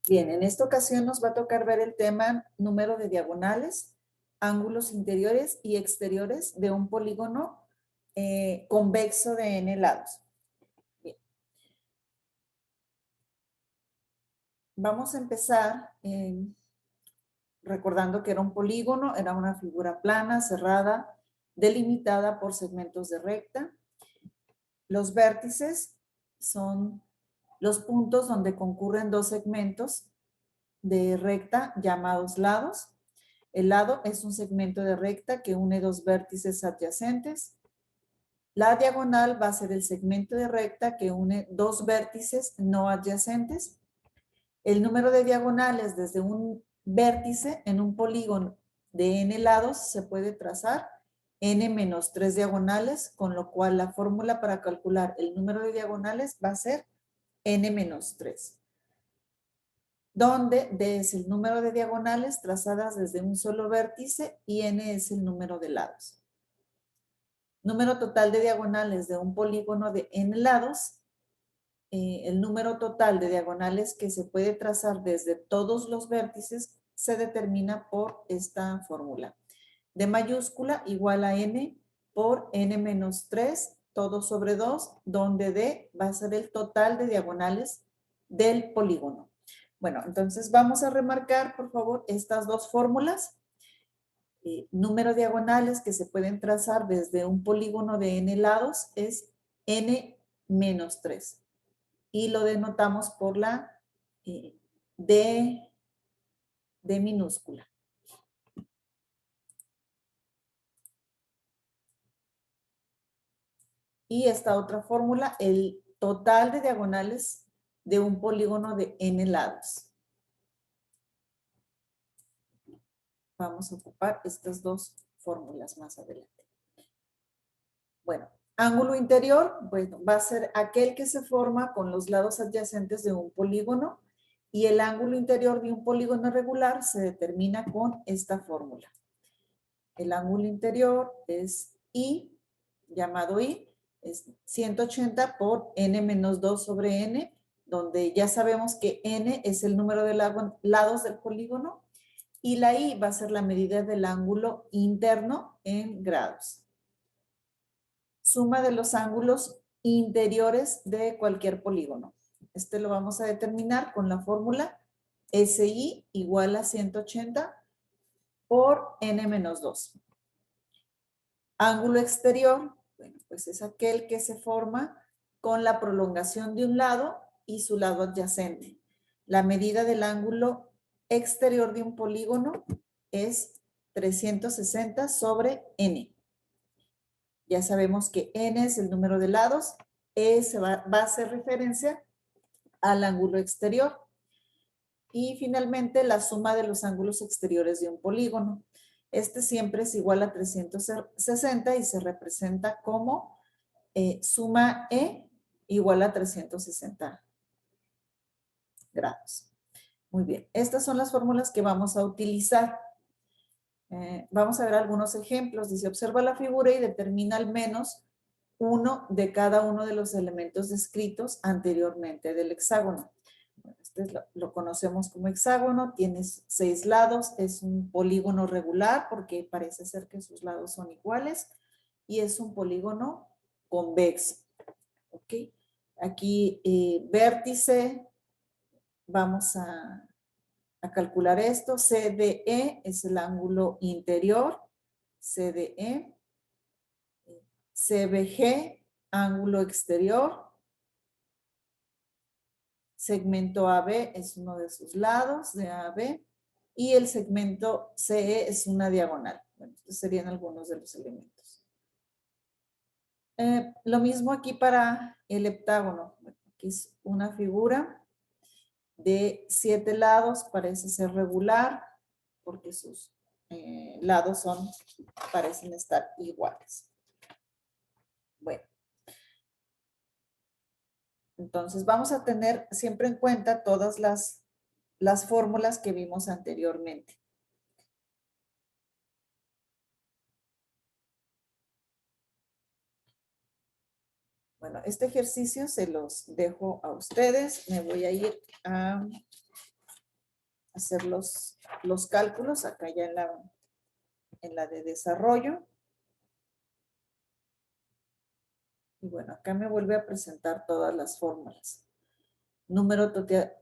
Bien, en esta ocasión nos va a tocar ver el tema número de diagonales, ángulos interiores y exteriores de un polígono convexo de n lados. Bien. Vamos a empezar recordando que era un polígono, era una figura plana, cerrada, delimitada por segmentos de recta. Los vértices son los puntos donde concurren dos segmentos de recta llamados lados. El lado es un segmento de recta que une dos vértices adyacentes. La diagonal va a ser el segmento de recta que une dos vértices no adyacentes. El número de diagonales desde un vértice en un polígono de n lados se puede trazar n menos 3 diagonales, con lo cual la fórmula para calcular el número de diagonales va a ser n menos 3. Donde d es el número de diagonales trazadas desde un solo vértice y n es el número de lados. Número total de diagonales de un polígono de n lados. El número total de diagonales que se puede trazar desde todos los vértices se determina por esta fórmula. D mayúscula igual a n por n menos 3, todo sobre 2, donde d va a ser el total de diagonales del polígono. Bueno, entonces vamos a remarcar, por favor, estas dos fórmulas. Número de diagonales que se pueden trazar desde un polígono de n lados es n menos 3. Y lo denotamos por la D minúscula. Y esta otra fórmula, el total de diagonales de un polígono de n lados. Vamos a ocupar estas dos fórmulas más adelante. Bueno, ángulo interior, bueno, va a ser aquel que se forma con los lados adyacentes de un polígono, y el ángulo interior de un polígono regular se determina con esta fórmula. El ángulo interior es I, llamado I, es 180 por n menos 2 sobre n, donde ya sabemos que n es el número de lados del polígono, y la I va a ser la medida del ángulo interno en grados. Suma de los ángulos interiores de cualquier polígono. Este lo vamos a determinar con la fórmula SI igual a 180 por n menos 2. Ángulo exterior, bueno, pues es aquel que se forma con la prolongación de un lado y su lado adyacente. La medida del ángulo exterior de un polígono es 360 sobre n. Ya sabemos que n es el número de lados, va a hacer referencia al ángulo exterior. Y finalmente la suma de los ángulos exteriores de un polígono. Este siempre es igual a 360 y se representa como suma E igual a 360 grados. Muy bien, estas son las fórmulas que vamos a utilizar. Vamos a ver algunos ejemplos. Dice, observa la figura y determina al menos uno de cada uno de los elementos descritos anteriormente del hexágono. Este lo conocemos como hexágono, tiene 6 lados, es un polígono regular porque parece ser que sus lados son iguales y es un polígono convexo. ¿Ok? Aquí vértice, vamos a calcular esto. CDE es el ángulo interior, CDE. CBG, ángulo exterior. Segmento AB es uno de sus lados de AB y el segmento CE es una diagonal. Bueno, estos serían algunos de los elementos. Lo mismo aquí para el heptágono. Aquí es una figura de 7 lados, parece ser regular porque sus lados parecen estar iguales. Bueno. Entonces vamos a tener siempre en cuenta todas las fórmulas que vimos anteriormente. Bueno, este ejercicio se los dejo a ustedes. Me voy a ir a hacer los cálculos acá ya en la de desarrollo. Y bueno, acá me vuelve a presentar todas las fórmulas. Número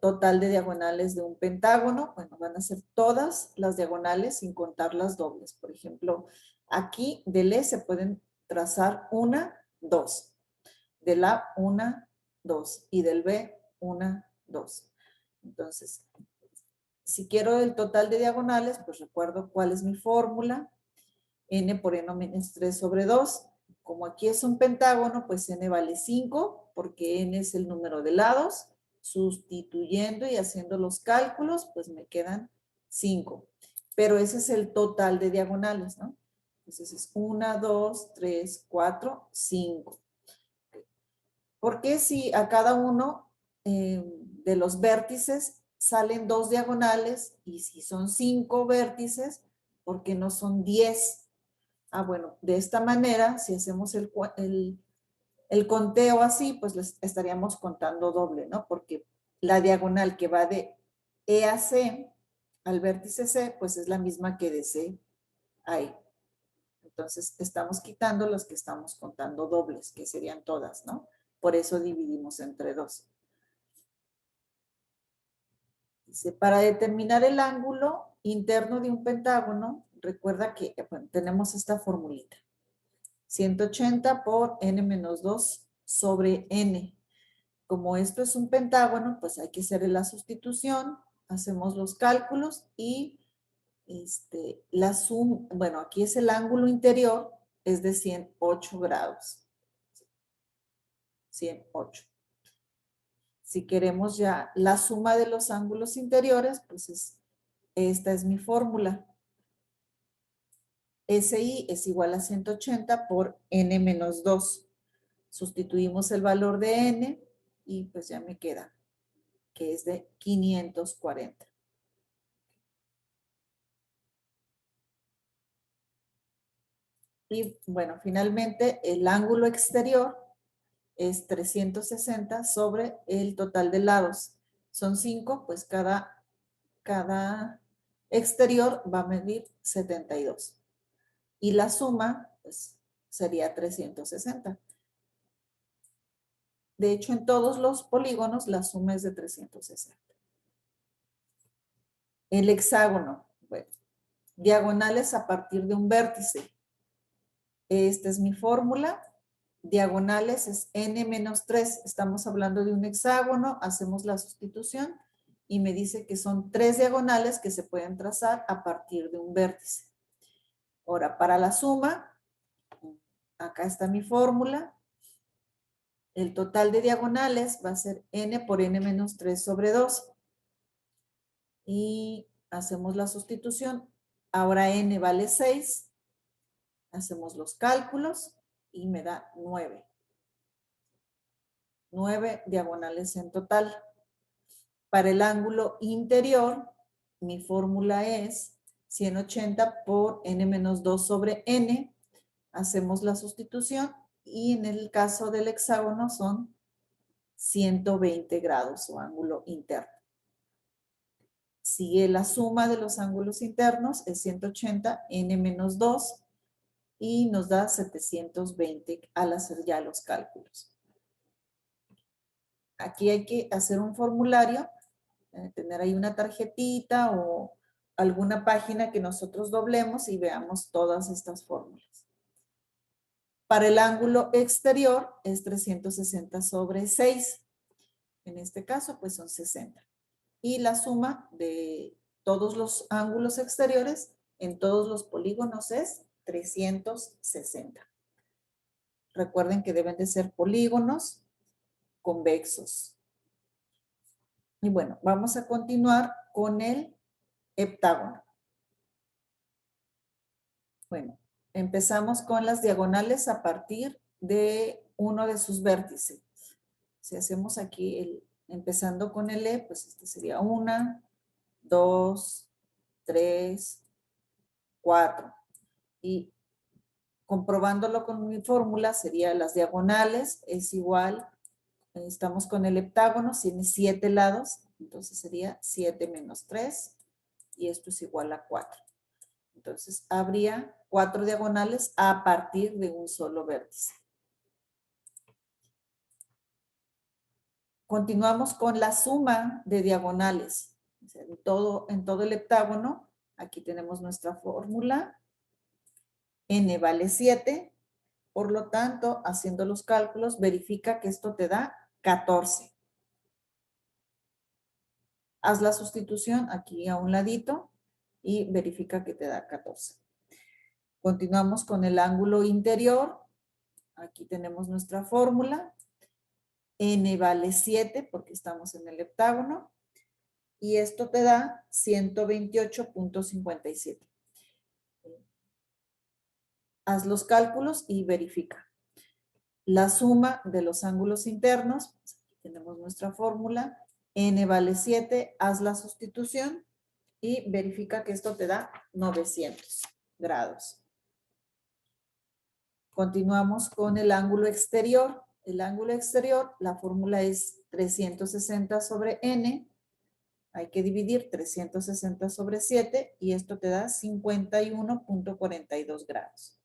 total de diagonales de un pentágono. Bueno, van a ser todas las diagonales sin contar las dobles. Por ejemplo, aquí del E se pueden trazar 1, 2. Del A, 1, 2. Y del B, 1, 2. Entonces, si quiero el total de diagonales, pues recuerdo cuál es mi fórmula. N por N menos 3 sobre 2. Como aquí es un pentágono, pues N vale 5, porque N es el número de lados. Sustituyendo y haciendo los cálculos, pues me quedan 5. Pero ese es el total de diagonales, ¿no? Entonces es 1, 2, 3, 4, 5. Porque si a cada uno de los vértices salen 2 diagonales y si son 5 vértices, ¿por qué no son 10? Ah, bueno, de esta manera, si hacemos el conteo así, pues les estaríamos contando doble, ¿no? Porque la diagonal que va de E a C al vértice C, pues es la misma que de C a E. Entonces, estamos quitando los que estamos contando dobles, que serían todas, ¿no? Por eso dividimos entre 2. Dice, para determinar el ángulo interno de un pentágono, recuerda que bueno, tenemos esta formulita. 180 por n menos 2 sobre n. Como esto es un pentágono, pues hay que hacer la sustitución, hacemos los cálculos y la suma, bueno, aquí es el ángulo interior, es de 108 grados. 108. Si queremos ya la suma de los ángulos interiores, pues esta es mi fórmula. SI es igual a 180 por n menos 2. Sustituimos el valor de n y pues ya me queda, que es de 540. Y bueno, finalmente el ángulo exterior es 360 sobre el total de lados. Son 5, pues cada exterior va a medir 72. Y la suma, pues, sería 360. De hecho, en todos los polígonos la suma es de 360. El hexágono, bueno, diagonales a partir de un vértice. Esta es mi fórmula. Diagonales es n menos 3. Estamos hablando de un hexágono, hacemos la sustitución y me dice que son 3 diagonales que se pueden trazar a partir de un vértice. Ahora, para la suma, acá está mi fórmula. El total de diagonales va a ser n por n menos 3 sobre 2. Y hacemos la sustitución. Ahora n vale 6. Hacemos los cálculos y me da 9. 9 diagonales en total. Para el ángulo interior, mi fórmula es 180 por n menos 2 sobre n. Hacemos la sustitución y en el caso del hexágono son 120 grados o ángulo interno. Sigue la suma de los ángulos internos, es 180 n menos 2 y nos da 720 al hacer ya los cálculos. Aquí hay que hacer un formulario, tener ahí una tarjetita o alguna página que nosotros doblemos y veamos todas estas fórmulas. Para el ángulo exterior es 360 sobre 6. En este caso, pues son 60. Y la suma de todos los ángulos exteriores en todos los polígonos es 360. Recuerden que deben de ser polígonos convexos. Y bueno, vamos a continuar con el heptágono. Bueno, empezamos con las diagonales a partir de uno de sus vértices. Si hacemos aquí, empezando con el E, pues este sería 1, 2, 3, 4. Y comprobándolo con mi fórmula, sería las diagonales, es igual, estamos con el heptágono, tiene 7 lados, entonces sería 7 menos 3, y esto es igual a 4. Entonces, habría 4 diagonales a partir de un solo vértice. Continuamos con la suma de diagonales. En todo el heptágono, aquí tenemos nuestra fórmula. N vale 7. Por lo tanto, haciendo los cálculos, verifica que esto te da 14. Haz la sustitución aquí a un ladito y verifica que te da 14. Continuamos con el ángulo interior. Aquí tenemos nuestra fórmula. N vale 7 porque estamos en el heptágono. Y esto te da 128.57. Haz los cálculos y verifica. La suma de los ángulos internos, pues aquí tenemos nuestra fórmula. N vale 7, haz la sustitución y verifica que esto te da 900 grados. Continuamos con el ángulo exterior. El ángulo exterior, la fórmula es 360 sobre N. Hay que dividir 360 sobre 7 y esto te da 51.42 grados.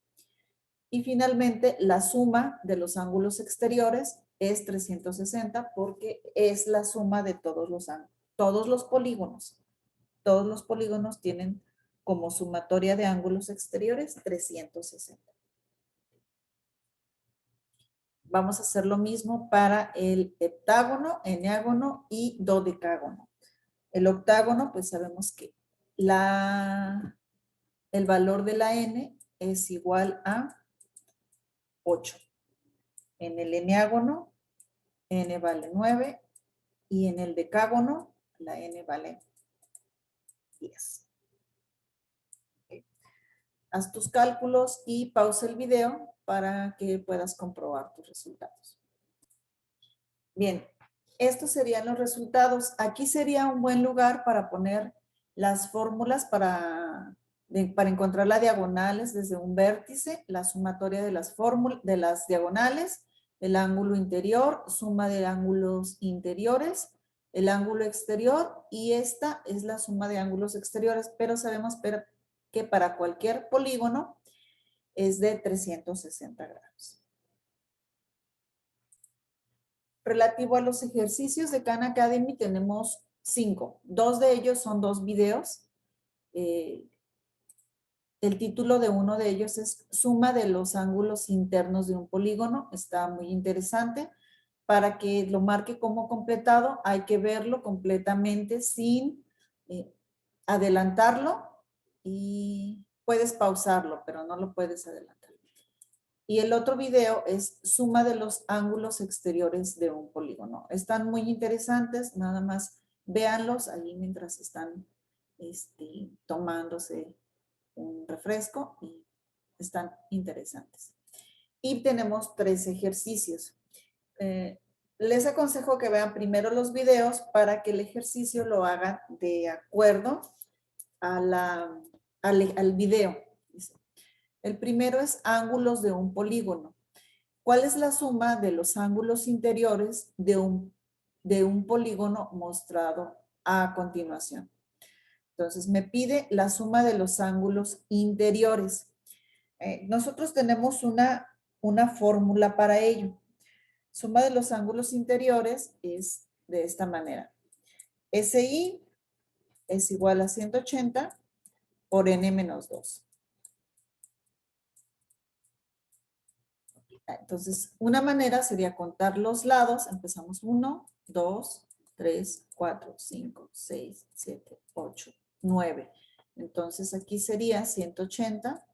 Y finalmente, la suma de los ángulos exteriores es 360 porque es la suma de todos los ángulos, todos los polígonos. Todos los polígonos tienen como sumatoria de ángulos exteriores 360. Vamos a hacer lo mismo para el heptágono, eneágono y dodecágono. El octágono, pues sabemos que el valor de la n es igual a 8. En el eneágono, n vale 9 y en el decágono, la n vale 10. Okay. Haz tus cálculos y pausa el video para que puedas comprobar tus resultados. Bien, estos serían los resultados. Aquí sería un buen lugar para poner las fórmulas para encontrar las diagonales desde un vértice, la sumatoria de las diagonales, el ángulo interior, suma de ángulos interiores, el ángulo exterior y esta es la suma de ángulos exteriores, pero sabemos que para cualquier polígono es de 360 grados. Relativo a los ejercicios de Khan Academy tenemos 5. 2 de ellos son 2 videos. El título de uno de ellos es Suma de los ángulos internos de un polígono. Está muy interesante. Para que lo marque como completado, hay que verlo completamente sin adelantarlo y puedes pausarlo, pero no lo puedes adelantar. Y el otro video es suma de los ángulos exteriores de un polígono. Están muy interesantes, nada más véanlos allí mientras están tomándose un refresco y están interesantes. Y tenemos 3 ejercicios. Les aconsejo que vean primero los videos para que el ejercicio lo hagan de acuerdo a al video. El primero es ángulos de un polígono. ¿Cuál es la suma de los ángulos interiores de un polígono mostrado a continuación? Entonces, me pide la suma de los ángulos interiores. Nosotros tenemos una fórmula para ello. Suma de los ángulos interiores es de esta manera. SI es igual a 180 por n menos 2. Entonces, una manera sería contar los lados. Empezamos 1, 2, 3, 4, 5, 6, 7, 8, 9. Entonces, aquí sería 180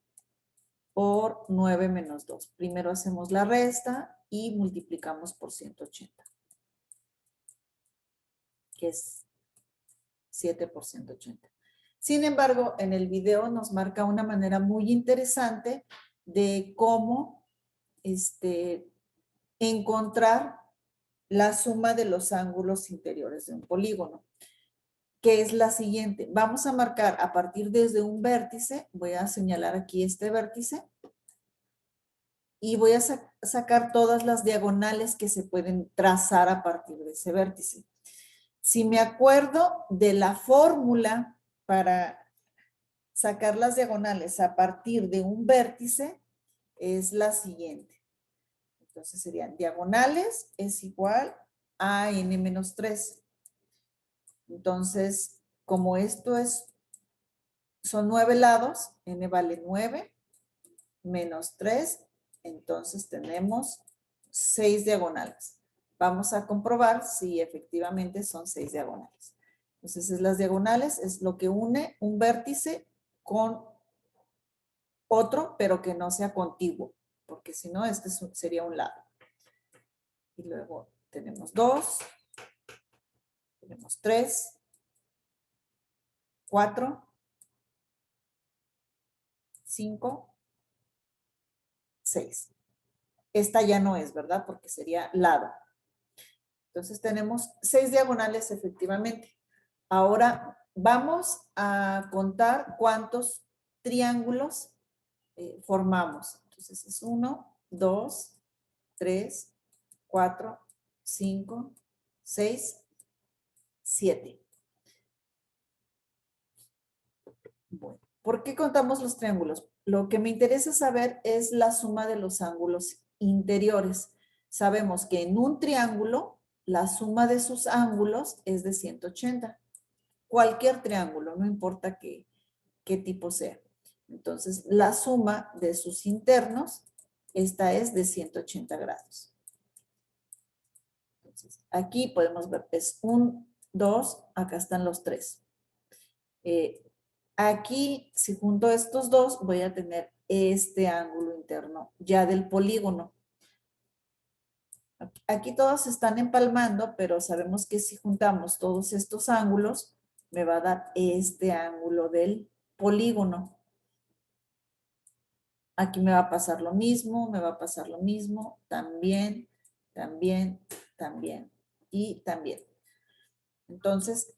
por 9 menos 2. Primero hacemos la resta y multiplicamos por 180, que es 7 por 180. Sin embargo, en el video nos marca una manera muy interesante de cómo encontrar la suma de los ángulos interiores de un polígono, que es la siguiente. Vamos a marcar a partir desde un vértice, voy a señalar aquí este vértice, y voy a sacar todas las diagonales que se pueden trazar a partir de ese vértice. Si me acuerdo de la fórmula para sacar las diagonales a partir de un vértice es la siguiente. Entonces serían diagonales es igual a n menos 3. Entonces, como esto son 9 lados, n vale 9, menos 3, entonces tenemos 6 diagonales. Vamos a comprobar si efectivamente son 6 diagonales. Entonces, las diagonales es lo que une un vértice con otro, pero que no sea contiguo, porque si no, este sería un lado. Y luego tenemos 2, tenemos 3, 4, 5, 6. Esta ya no es, ¿verdad? Porque sería lado. Entonces tenemos 6 diagonales efectivamente. Ahora vamos a contar cuántos triángulos formamos. Entonces es 1, 2, 3, 4, 5, 6, 7. Bueno, ¿por qué contamos los triángulos? Lo que me interesa saber es la suma de los ángulos interiores. Sabemos que en un triángulo la suma de sus ángulos es de 180. Cualquier triángulo, no importa qué tipo sea. Entonces, la suma de sus internos, esta es de 180 grados. Entonces, aquí podemos ver, es 1, 2, acá están los 3. Aquí, si junto estos dos, voy a tener este ángulo interno ya del polígono. Aquí todos se están empalmando, pero sabemos que si juntamos todos estos ángulos, me va a dar este ángulo del polígono. Aquí me va a pasar lo mismo, me va a pasar lo mismo, también, también, también y también. Entonces,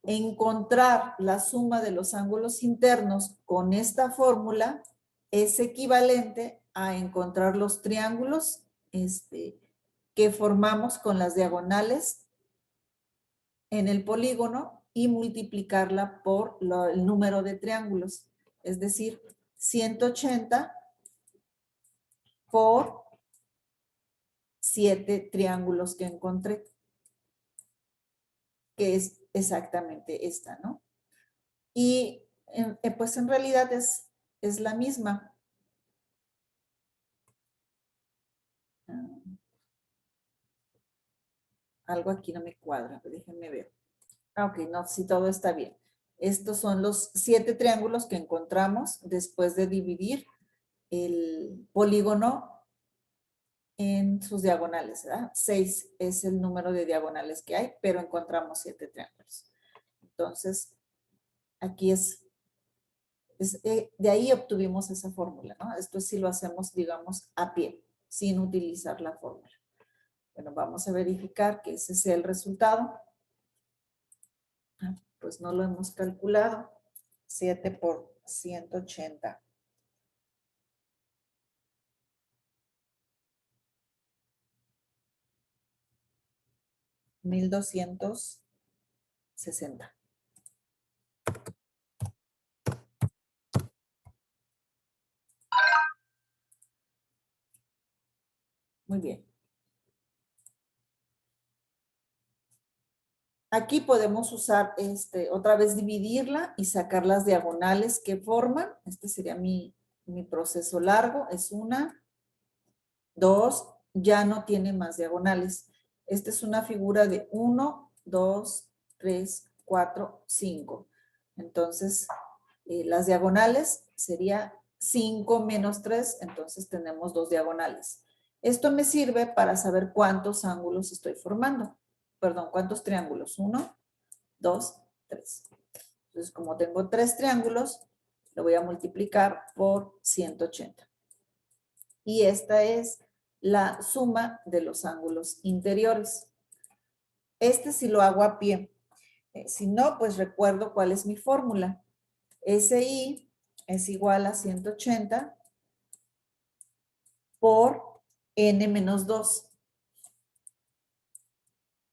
encontrar la suma de los ángulos internos con esta fórmula es equivalente a encontrar los triángulos que formamos con las diagonales en el polígono y multiplicarla por el número de triángulos. Es decir, 180 por 7 triángulos que encontré, que es exactamente esta, ¿no? Y pues en realidad es la misma. Algo aquí no me cuadra, déjenme ver. Ok, no, si todo está bien. Estos son los 7 triángulos que encontramos después de dividir el polígono en sus diagonales, ¿verdad? 6 es el número de diagonales que hay, pero encontramos 7 triángulos. Entonces, aquí de ahí obtuvimos esa fórmula, ¿no? Esto sí lo hacemos, digamos, a pie, sin utilizar la fórmula. Bueno, vamos a verificar que ese sea el resultado. Pues no lo hemos calculado. 7 por 180. 1260. Muy bien. Aquí podemos usar otra vez dividirla y sacar las diagonales que forman. Este sería mi proceso largo. Es 1, 2, ya no tiene más diagonales. Esta es una figura de 1, 2, 3, 4, 5. Entonces, las diagonales sería 5 menos 3, entonces tenemos 2 diagonales. Esto me sirve para saber cuántos ángulos estoy formando. Perdón, cuántos triángulos. 1, 2, 3. Entonces, como tengo 3 triángulos, lo voy a multiplicar por 180. Y esta es la suma de los ángulos interiores. Si lo hago a pie. Si no, pues recuerdo cuál es mi fórmula. SI es igual a 180 por n menos 2.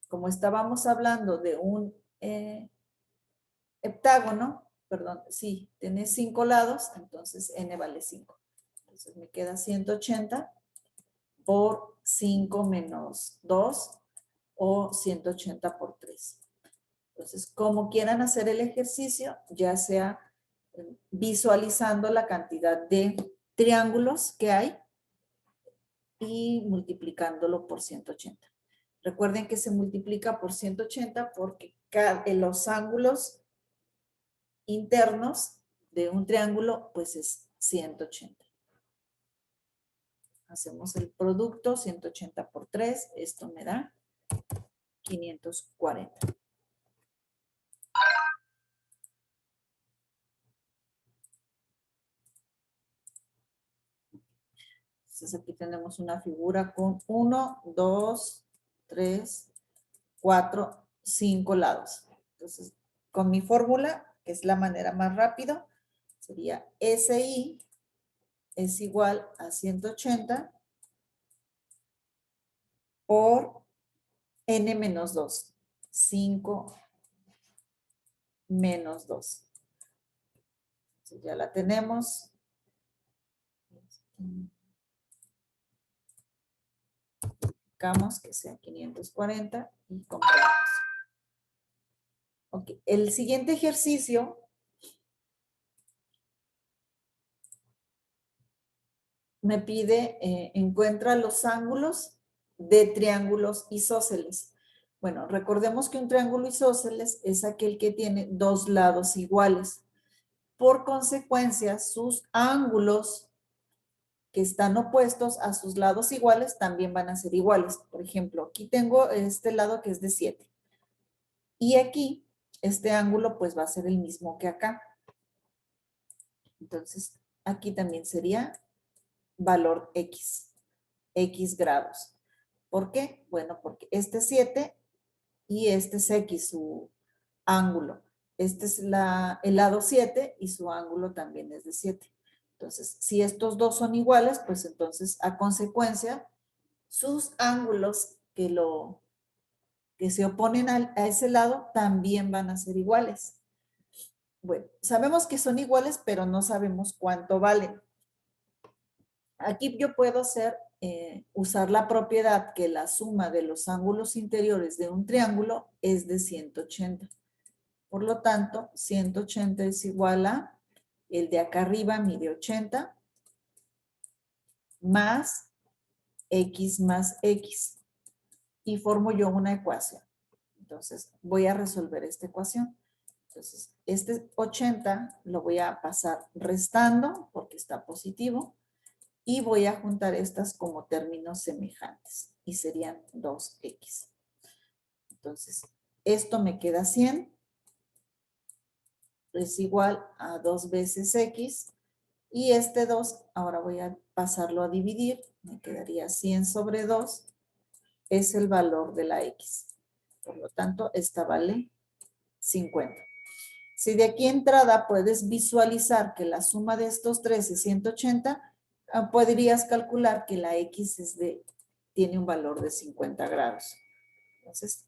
Como estábamos hablando de heptágono, perdón, sí, tiene 5 lados, entonces n vale 5. Entonces me queda 180 por 5 menos 2 o 180 por 3. Entonces, como quieran hacer el ejercicio, ya sea visualizando la cantidad de triángulos que hay y multiplicándolo por 180. Recuerden que se multiplica por 180 porque los ángulos internos de un triángulo pues es 180. Hacemos el producto, 180 por 3, esto me da 540. Entonces aquí tenemos una figura con 1, 2, 3, 4, 5 lados. Entonces, con mi fórmula, que es la manera más rápida, sería SI es igual a 180 por n menos 2. 5 menos 2. Entonces ya la tenemos. Buscamos que sea 540 y comprobamos. Ok, el siguiente ejercicio me pide, encuentra los ángulos de triángulos isósceles. Bueno, recordemos que un triángulo isósceles es aquel que tiene dos lados iguales. Por consecuencia, sus ángulos que están opuestos a sus lados iguales también van a ser iguales. Por ejemplo, aquí tengo este lado que es de 7. Y aquí, este ángulo pues va a ser el mismo que acá. Entonces, aquí también sería valor X, X grados. ¿Por qué? Bueno, porque este es 7 y este es X, su ángulo. Este es el lado 7 y su ángulo también es de 7. Entonces, si estos dos son iguales, pues entonces, a consecuencia, sus ángulos que se oponen a ese lado también van a ser iguales. Bueno, sabemos que son iguales, pero no sabemos cuánto valen. Aquí yo puedo usar la propiedad que la suma de los ángulos interiores de un triángulo es de 180. Por lo tanto, 180 es igual a el de acá arriba mide 80 más X más X. Y formo yo una ecuación. Entonces, voy a resolver esta ecuación. Entonces, este 80 lo voy a pasar restando porque está positivo. Y voy a juntar estas como términos semejantes. Y serían 2X. Entonces, esto me queda 100. Es igual a 2 veces X. Y este 2, ahora voy a pasarlo a dividir. Me quedaría 100 sobre 2. Es el valor de la X. Por lo tanto, esta vale 50. Si de aquí entrada puedes visualizar que la suma de estos tres es 180, podrías calcular que la X tiene un valor de 50 grados. Entonces,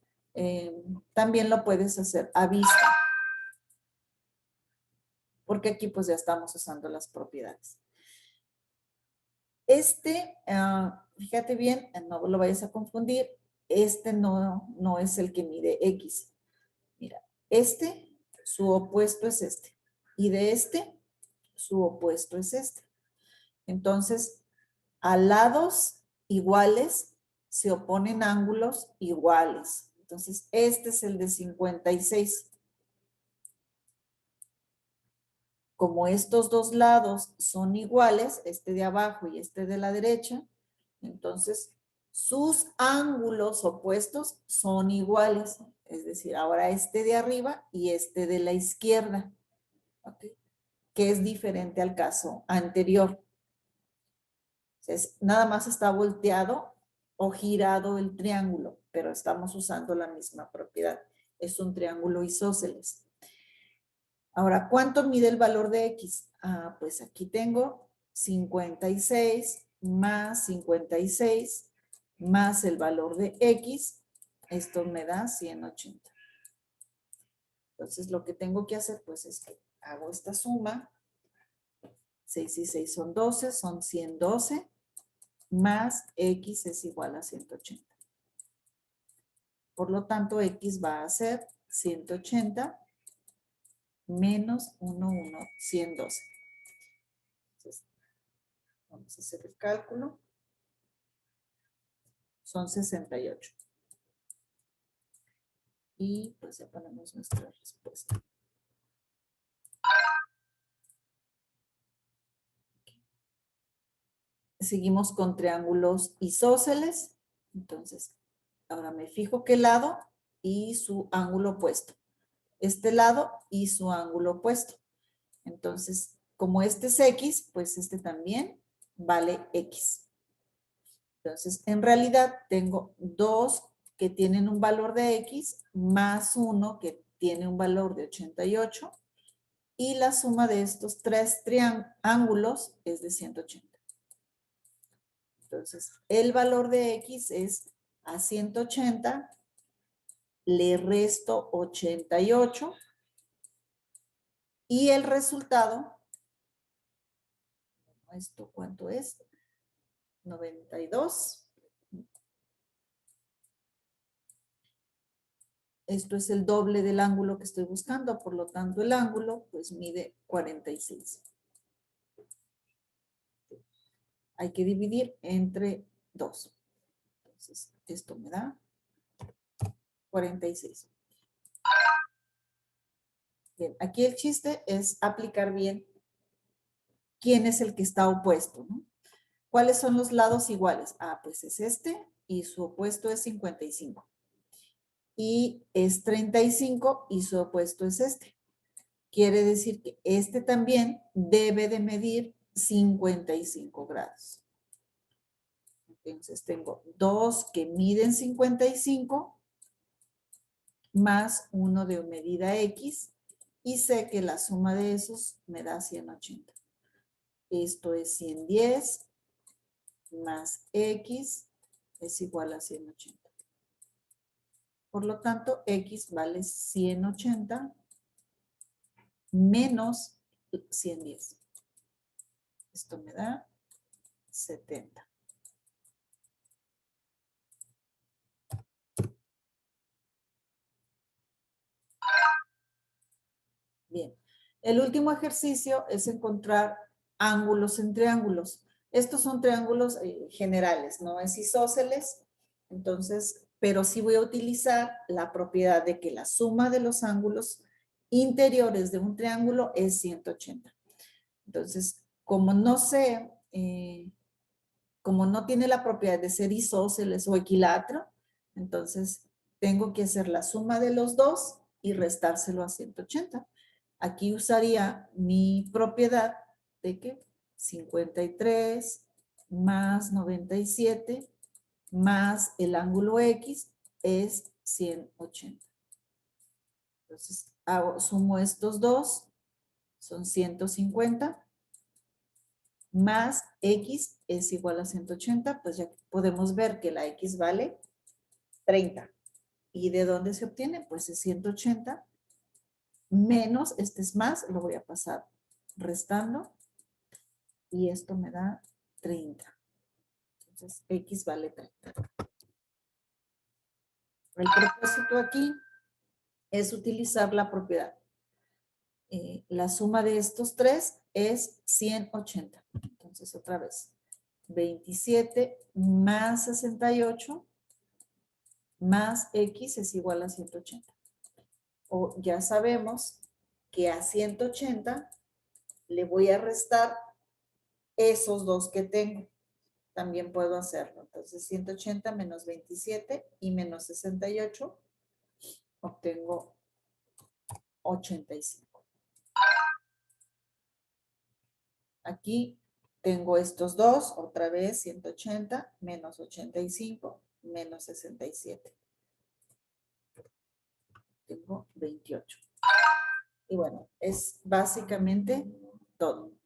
también lo puedes hacer a vista. Porque aquí pues ya estamos usando las propiedades. Fíjate bien, no lo vayas a confundir, no es el que mide X. Mira, su opuesto es este. Y de su opuesto es este. Entonces, a lados iguales se oponen ángulos iguales. Entonces, este es el de 56. Como estos dos lados son iguales, este de abajo y este de la derecha, entonces sus ángulos opuestos son iguales. Es decir, ahora este de arriba y este de la izquierda. ¿Okay? Que es diferente al caso anterior. Entonces, nada más está volteado o girado el triángulo, pero estamos usando la misma propiedad. Es un triángulo isósceles. Ahora, ¿cuánto mide el valor de X? Pues aquí tengo 56 más 56 más el valor de X. Esto me da 180. Entonces, lo que tengo que hacer, pues, es que hago esta suma. 6 y 6 son 12, son 112, más x es igual a 180. Por lo tanto, x va a ser 180 menos 112. Entonces, vamos a hacer el cálculo. Son 68. Y pues ya ponemos nuestra respuesta. Seguimos con triángulos isósceles. Entonces, ahora me fijo qué lado y su ángulo opuesto. Este lado y su ángulo opuesto. Entonces, como este es X, pues este también vale X. Entonces, en realidad tengo dos que tienen un valor de X más uno que tiene un valor de 88 y la suma de estos tres ángulos es de 180. Entonces, el valor de X es a 180, le resto 88 y el resultado, ¿esto cuánto es? 92. Esto es el doble del ángulo que estoy buscando, por lo tanto el ángulo pues mide 46. Hay que dividir entre 2. Entonces, esto me da 46. Bien, aquí el chiste es aplicar bien quién es el que está opuesto, ¿no? ¿Cuáles son los lados iguales? Ah, pues es este y su opuesto es 55. Y es 35 y su opuesto es este. Quiere decir que este también debe de medir 55 grados. Entonces tengo dos que miden 55 más uno de medida X y sé que la suma de esos me da 180. Esto es 110 más X es igual a 180. Por lo tanto, X vale 180 menos 110. Esto me da 70. Bien, el último ejercicio es encontrar ángulos en triángulos. Estos son triángulos generales, no es isósceles, entonces, pero sí voy a utilizar la propiedad de que la suma de los ángulos interiores de un triángulo es 180. Entonces, como no sé, como no tiene la propiedad de ser isósceles o equilátero, entonces tengo que hacer la suma de los dos y restárselo a 180. Aquí usaría mi propiedad de que 53 más 97 más el ángulo X es 180. Entonces, sumo estos dos, son 150, más X es igual a 180, pues ya podemos ver que la X vale 30. ¿Y de dónde se obtiene? Pues es 180 menos, este es más, lo voy a pasar restando y esto me da 30. Entonces, X vale 30. El propósito aquí es utilizar la propiedad. La suma de estos tres es 180. Entonces, otra vez, 27 más 68 más X es igual a 180. O ya sabemos que a 180 le voy a restar esos dos que tengo. También puedo hacerlo. Entonces, 180 menos 27 y menos 68, obtengo 85. Aquí tengo estos dos, otra vez 180 menos 85 menos 67. Tengo 28. Y bueno, es básicamente todo.